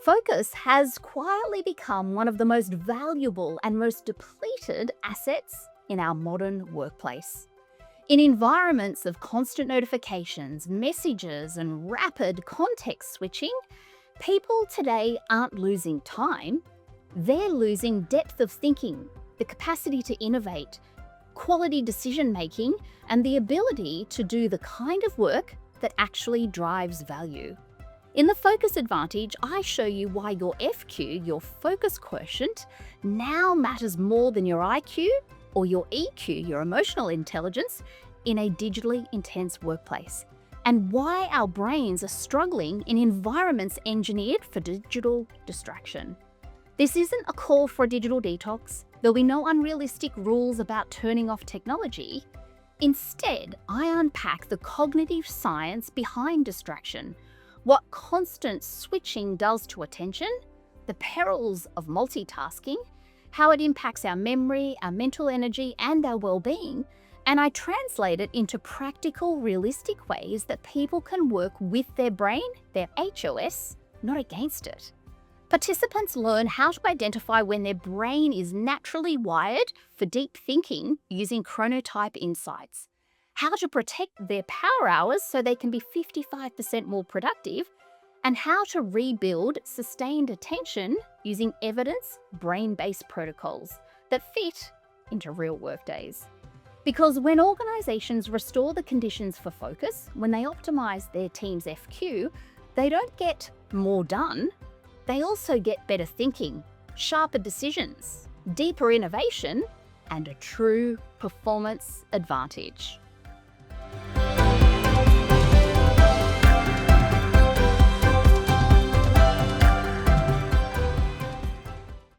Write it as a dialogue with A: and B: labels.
A: Focus has quietly become one of the most valuable and most depleted assets in our modern workplace. In environments of constant notifications, messages, and rapid context switching, people today aren't losing time, they're losing depth of thinking, the capacity to innovate, quality decision making, and the ability to do the kind of work that actually drives value. In the Focus Advantage, I show you why your FQ, your focus quotient, now matters more than your IQ or your EQ, your emotional intelligence, in a digitally intense workplace, and why our brains are struggling in environments engineered for digital distraction. This isn't a call for a digital detox. There'll be no unrealistic rules about turning off technology. Instead, I unpack the cognitive science behind distraction, what constant switching does to attention, the perils of multitasking, how it impacts our memory, our mental energy, and our well-being, and I translate it into practical, realistic ways that people can work with their brain, their HOS, not against it. Participants learn how to identify when their brain is naturally wired for deep thinking using chronotype insights, how to protect their power hours so they can be 55% more productive, and how to rebuild sustained attention using evidence brain-based protocols that fit into real workdays. Because when organizations restore the conditions for focus, when they optimize their team's FQ, they don't get more done, they also get better thinking, sharper decisions, deeper innovation, and a true performance advantage.